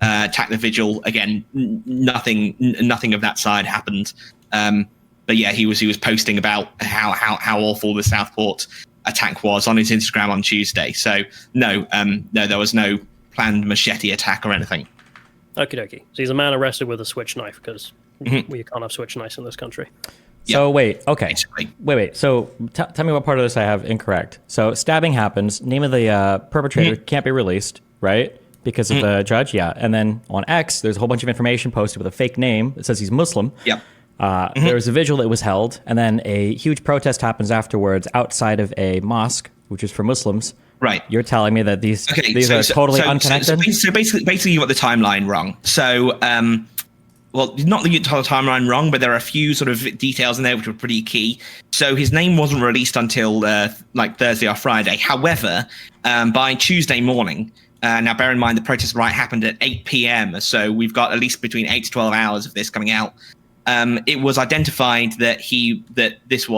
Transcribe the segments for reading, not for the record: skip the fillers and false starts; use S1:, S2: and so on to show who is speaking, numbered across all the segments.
S1: attack the vigil. Again, nothing of that side happened. But yeah, he was posting about how awful the Southport attack was on his Instagram on Tuesday. So no, there was no planned machete attack or anything.
S2: Okie dokie. So he's a man arrested with a switch knife because we can't have switch knives in this country.
S3: So wait, okay. Wait. So tell me what part of this I have incorrect. So stabbing happens. Name of the perpetrator can't be released, right? Because of the judge, yeah. And then on X, there's a whole bunch of information posted with a fake name that says he's Muslim.
S1: Yep.
S3: There was a vigil that was held, and then a huge protest happens afterwards outside of a mosque, which is for Muslims.
S1: Right.
S3: You're telling me that these are totally unconnected?
S1: So basically you got the timeline wrong. So, well, not the entire timeline wrong, but there are a few sort of details in there which were pretty key. So his name wasn't released until like Thursday or Friday. However, by Tuesday morning, now bear in mind the protest riot happened at 8 p.m. So we've got at least between 8 to 12 hours of this coming out. It was identified that this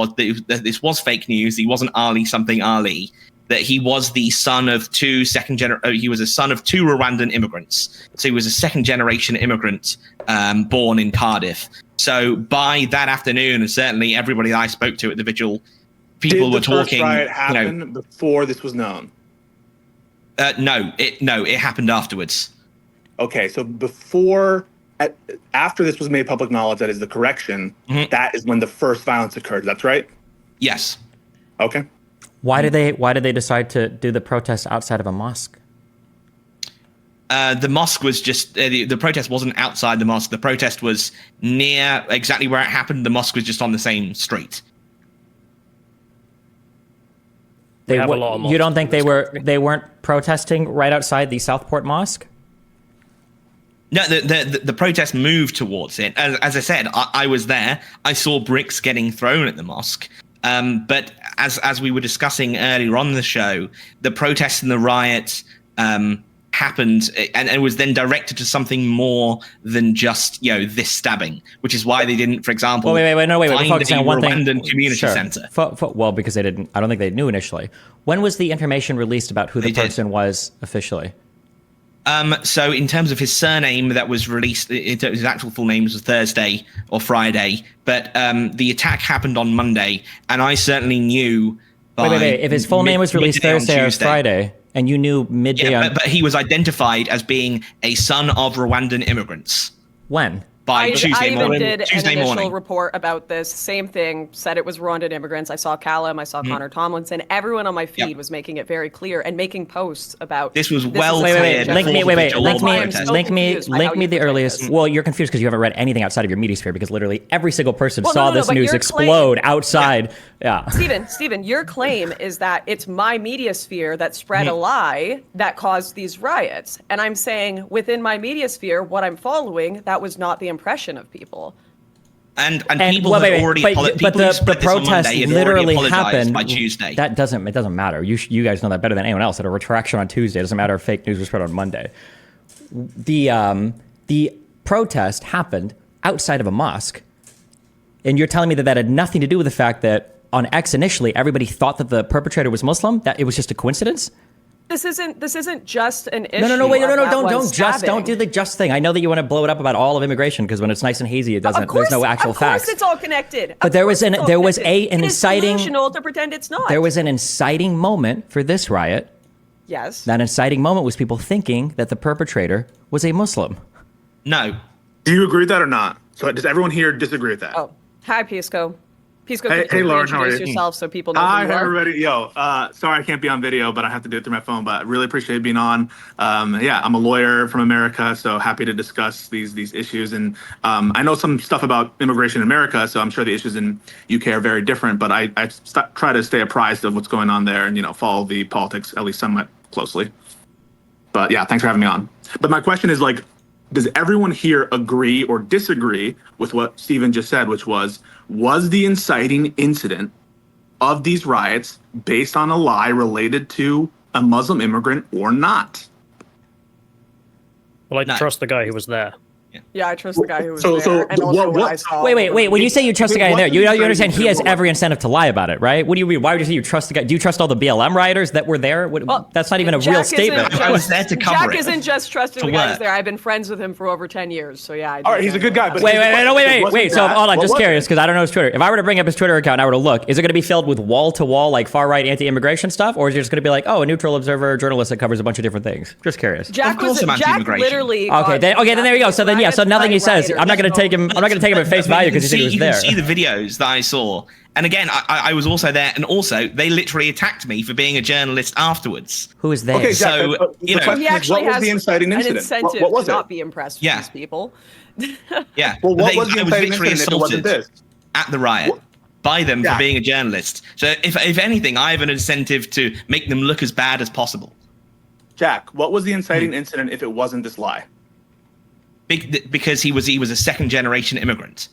S1: was fake news. He wasn't Ali something Ali. That he was the son of he was a son of two Rwandan immigrants. So he was a second generation immigrant born in Cardiff. So by that afternoon, and certainly everybody that I spoke to at the vigil, people were talking.
S4: Did the first riot happen before this was known?
S1: No, it happened afterwards.
S4: Okay, so after this was made public knowledge, that is the correction. That is when the first violence occurred. That's right.
S1: Yes.
S4: Okay.
S3: Why did they decide to do the protest outside of a mosque?
S1: The mosque was just the protest wasn't outside the mosque. The protest was near exactly where it happened. The mosque was just on the same street.
S3: You don't think they weren't protesting right outside the Southport mosque?
S1: No, the protest moved towards it. As I said, I was there. I saw bricks getting thrown at the mosque. But as we were discussing earlier on the show, the protests and the riots happened, and it was then directed to something more than just this stabbing, which is why they didn't, for example,
S3: wait. We're
S1: find
S3: focusing
S1: a
S3: on one
S1: Rwandan
S3: thing.
S1: community
S3: Sure.
S1: center.
S3: Well, because they didn't. I don't think they knew initially. When was the information released about who the person was officially?
S1: So in terms of his surname that was released, his actual full name was Thursday or Friday, but the attack happened on Monday, and I certainly knew.
S3: Wait. If his full name was released Thursday or Friday, and you knew midday
S1: but he was identified as being a son of Rwandan immigrants.
S3: When?
S5: I
S1: Tuesday morning.
S5: did an initial report about this. Same thing, said it was Rwandan immigrants. I saw Callum, I saw Connor Tomlinson. Everyone on my feed was making it very clear and making posts about
S1: this was
S3: Link me the earliest. Well, you're confused because you haven't read anything outside of your media sphere, because literally every single person saw this news explode outside. Yeah.
S5: Steven, your claim is that it's my media sphere that spread a lie that caused these riots. And I'm saying within my media sphere, what I'm following, that was not the impression of people.
S1: And people had already
S3: but the protest literally happened
S1: by Tuesday.
S3: It doesn't matter. You guys know that better than anyone else. That a retraction on Tuesday, it doesn't matter if fake news was spread on Monday. The protest happened outside of a mosque, and you're telling me that had nothing to do with the fact that on X initially everybody thought that the perpetrator was Muslim, that it was just a coincidence?
S5: This isn't just an issue.
S3: Don't do the just thing. I know that you want to blow it up about all of immigration, because when it's nice and hazy, there's no actual facts.
S5: Of course it's all connected.
S3: But there was an inciting.
S5: It is delusional to pretend it's not.
S3: There was an inciting moment for this riot.
S5: Yes.
S3: That inciting moment was people thinking that the perpetrator was a Muslim.
S1: No.
S4: Do you agree with that or not? So does everyone here disagree with that?
S5: Oh, hi, Pisco. Pisco,
S4: hey, Lauren, how are you?
S5: Yourself so people know who you are.
S4: Hi, everybody. Sorry I can't be on video, but I have to do it through my phone. But really appreciate being on. I'm a lawyer from America, so happy to discuss these issues. And I know some stuff about immigration in America, so I'm sure the issues in UK are very different. But I try to stay apprised of what's going on there and follow the politics at least somewhat closely. But yeah, thanks for having me on. But my question is, does everyone here agree or disagree with what Stephen just said, which was the inciting incident of these riots based on a lie related to a Muslim immigrant or not?
S2: Well, I trust the guy who was there.
S5: Yeah, I trust the guy who was
S4: So-
S5: there, and also
S4: what-
S5: what I saw.
S3: Wait. When you say you trust the guy
S4: Wait,
S3: there,
S4: what
S3: you
S4: is the
S3: understand he has
S4: inciting
S3: every incentive to lie about it, right? What do you mean? Why would you say you trust the guy? Do you trust all the BLM rioters that were there? That's not even a real statement.
S1: I was there to cover
S5: Jack
S1: it.
S5: isn't just trusting
S1: For
S5: the guy who's
S1: work.
S5: there. I've been friends with him for over 10 years, so yeah.
S4: All right, he's a good guy, but
S3: Wait.
S4: Wasn't
S3: So
S4: that-
S3: hold on,
S4: what
S3: just
S4: was
S3: curious
S4: it?
S3: because I don't know his Twitter. If I were to bring up his Twitter account and I were to look, is it going to be filled with wall to wall like far right anti-immigration stuff, or is it just going to be like, oh, a neutral observer journalist that covers a bunch of different things? Just curious.
S5: Jack
S1: Of course I'm anti-immigration.
S5: literally.
S3: Okay, then there you go. So then nothing he says, I'm not going to take him. I'm not going to take him at face value because he said he was
S1: You
S3: there.
S1: can see the videos that I saw. And again, I was also there, and also they literally attacked me for being a journalist afterwards.
S3: Who is they?
S4: Okay, Jack,
S1: So,
S4: the
S1: you know,
S4: question
S5: He
S4: is,
S5: actually
S4: what was
S5: has
S4: the inciting
S5: an
S4: incident?
S5: incentive
S4: What was
S5: to
S4: it?
S5: not be impressed with
S1: Yeah.
S5: these people.
S1: Yeah.
S4: Well, what
S1: They-
S4: was the
S1: I was
S4: inciting
S1: literally
S4: incident if it wasn't
S1: assaulted
S4: this?
S1: at the riot by them
S4: Yeah.
S1: for being a journalist. So if anything, I have an incentive to make them look as bad as possible.
S4: Jack, what was the inciting incident if it wasn't this lie?
S1: Because he was a second generation immigrant,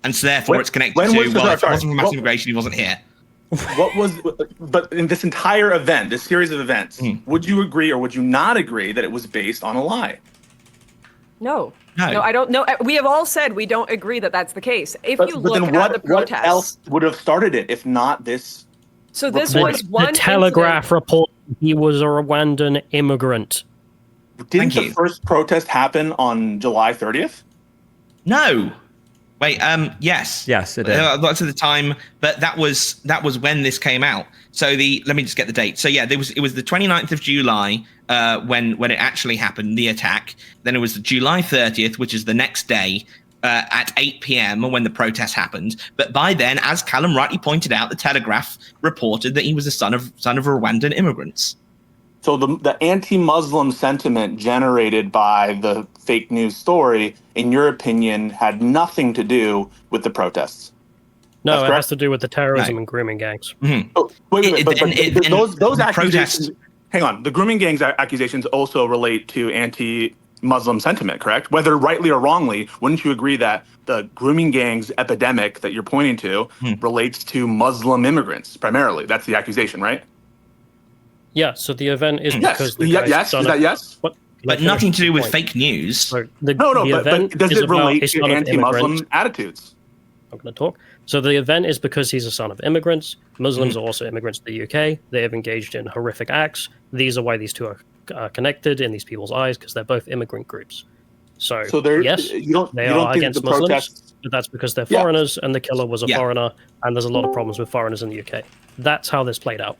S1: and so therefore
S4: When-
S1: it's connected
S4: when
S1: to
S4: was this-
S1: well, if it
S4: sorry,
S1: wasn't for mass
S4: what-
S1: immigration, he wasn't here.
S4: What was, but in this entire event, this series of events, would you agree or would you not agree that it was based on a lie?
S5: No.
S1: No.
S5: I don't know. We have all said we don't agree that that's the case. If you
S4: But
S5: look
S4: then
S5: at
S4: what,
S5: the
S4: what
S5: protests,
S4: else would have started it if not this?
S5: so this
S4: report?
S5: was one
S2: The Telegraph
S5: incident.
S2: report he was a Rwandan immigrant.
S4: Didn't
S1: Thank
S4: the
S1: you.
S4: first protest happen on July 30th?
S1: No. Wait. Yes.
S3: Yes, it did.
S1: That's at the time, but that was when this came out. So let me just get the date. So yeah, it was the 29th of July when it actually happened, the attack. Then it was July 30th, which is the next day at 8 p.m. when the protest happened. But by then, as Callum rightly pointed out, the Telegraph reported that he was a son of Rwandan immigrants.
S4: So the anti-Muslim sentiment generated by the fake news story, in your opinion, had nothing to do with the protests.
S2: No,
S4: That's
S2: it
S4: correct?
S2: has to do with the terrorism
S1: Right.
S2: and grooming gangs.
S4: Oh, wait, but those
S1: the
S4: accusations. Hang on, the grooming gangs accusations also relate to anti-Muslim sentiment, correct? Whether rightly or wrongly, wouldn't you agree that the grooming gangs epidemic that you're pointing to relates to Muslim immigrants primarily? That's the accusation, right?
S2: Yeah, so the event is
S4: Yes.
S2: because the
S4: Yeah,
S2: guy's
S4: yes.
S2: son
S4: Is
S2: of-
S4: that yes?
S2: What?
S1: But
S2: Can I
S1: nothing
S2: finish
S1: to do
S2: the
S1: with
S2: point?
S1: fake news.
S2: So
S4: No,
S2: the
S4: but
S2: event
S4: does
S2: is
S4: it
S2: about
S4: relate
S2: a
S4: to
S2: son of
S4: anti-Muslim
S2: immigrants.
S4: attitudes?
S2: I'm going to talk. So the event is because he's a son of immigrants. Muslims are also immigrants to the UK. They have engaged in horrific acts. These are why these two are connected in these people's eyes, because they're both immigrant groups. So
S4: there,
S2: yes,
S4: you don't
S2: they
S4: you don't
S2: are
S4: think
S2: against
S4: the
S2: Muslims,
S4: protests.
S2: but that's because they're
S4: Yeah.
S2: foreigners, and the killer was a
S1: Yeah.
S2: foreigner, and there's a lot of problems with foreigners in the UK. That's how this played out.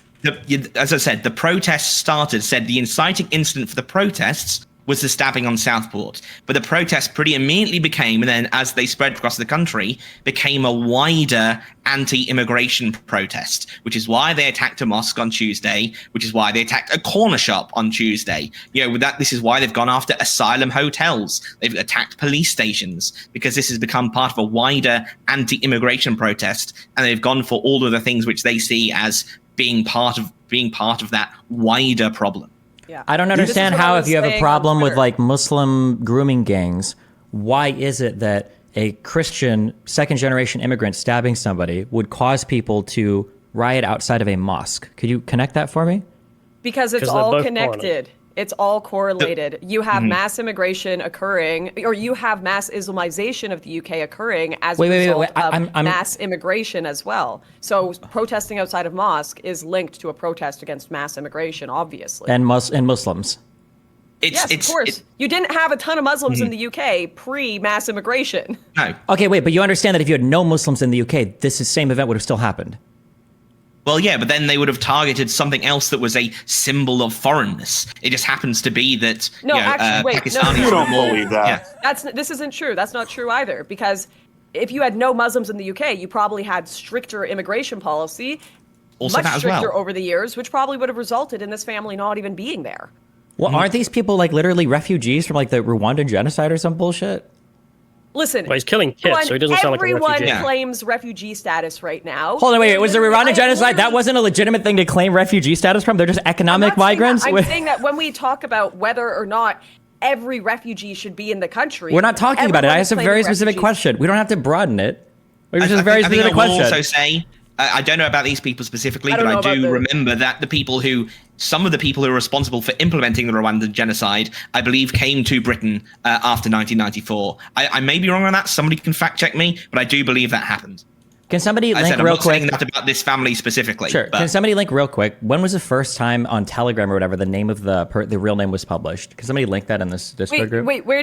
S1: As I said, the protests said the inciting incident for the protests was the stabbing on Southport. But the protests pretty immediately became, and then as they spread across the country, became a wider anti-immigration protest, which is why they attacked a mosque on Tuesday, which is why they attacked a corner shop on Tuesday. You know, this is why they've gone after asylum hotels. They've attacked police stations, because this has become part of a wider anti-immigration protest, and they've gone for all of the things which they see as being part of that wider problem.
S5: Yeah.
S3: I don't
S5: This is
S3: understand
S5: what I
S3: how,
S5: was
S3: if you have a
S5: saying
S3: problem
S5: on
S3: with
S5: Twitter.
S3: like Muslim grooming gangs, why is it that a Christian second generation immigrant stabbing somebody would cause people to riot outside of a mosque? Could you connect that for me?
S5: Because it's
S2: 'Cause they're
S5: all
S2: both
S5: connected.
S2: foreigners.
S5: It's all correlated. You have mass immigration occurring, or you have mass Islamization of the UK occurring as a result
S3: wait.
S5: of
S3: I'm-
S5: mass immigration as well. So protesting outside of mosque is linked to a protest against mass immigration, obviously.
S3: And Muslims.
S5: Yes, of course. You didn't have a ton of Muslims in the UK pre-mass immigration.
S1: No.
S3: Okay, wait, but you understand that if you had no Muslims in the UK, this same event would have still happened.
S1: Well, yeah, but then they would have targeted something else that was a symbol of foreignness. It just happens to be that
S5: No, actually, wait, no,
S1: Pakistanis
S5: no,
S4: You don't
S1: are more-
S4: believe that.
S1: Yeah.
S5: This isn't true. That's not true either, because if you had no Muslims in the UK, you probably had stricter immigration policy,
S1: Also
S5: much
S1: that as
S5: stricter
S1: well.
S5: over the years, which probably would have resulted in this family not even being there.
S3: Well, aren't these people like literally refugees from like the Rwandan genocide or some bullshit?
S5: Listen,
S2: Well, he's killing kids, so he doesn't sound like a
S5: everyone
S2: refugee.
S1: Yeah.
S5: claims refugee status right now.
S3: Hold on, wait, was the
S5: I
S3: Rwandan
S5: am
S3: genocide? That
S5: literally-
S3: wasn't a legitimate thing to claim refugee status from? They're just
S5: I'm
S3: economic
S5: not saying that.
S3: migrants?
S5: I'm saying that when we talk about whether or not every refugee should be in the country,
S3: We're not talking about it. I
S5: everyone
S3: asked a
S5: is
S3: very
S5: claiming
S3: specific
S5: refugees.
S3: question. We don't have to broaden it. It was
S1: I
S3: just a very
S1: think
S3: specific
S1: I will
S3: question.
S1: also say, I don't know about these people specifically, but
S5: know
S1: I
S5: about
S1: do
S5: the-
S1: remember that some of the people who are responsible for implementing the Rwandan genocide, I believe, came to Britain after 1994. I may be wrong on that. Somebody can fact check me, but I do believe that happened.
S3: Can somebody
S1: I
S3: link
S1: said, I'm
S3: real
S1: not saying
S3: quick?
S1: that about this family specifically.
S3: Sure.
S1: But
S3: Can somebody link real quick? When was the first time on Telegram or whatever the name of the real name was published? Can somebody link that in this Discord group?
S5: Wait, where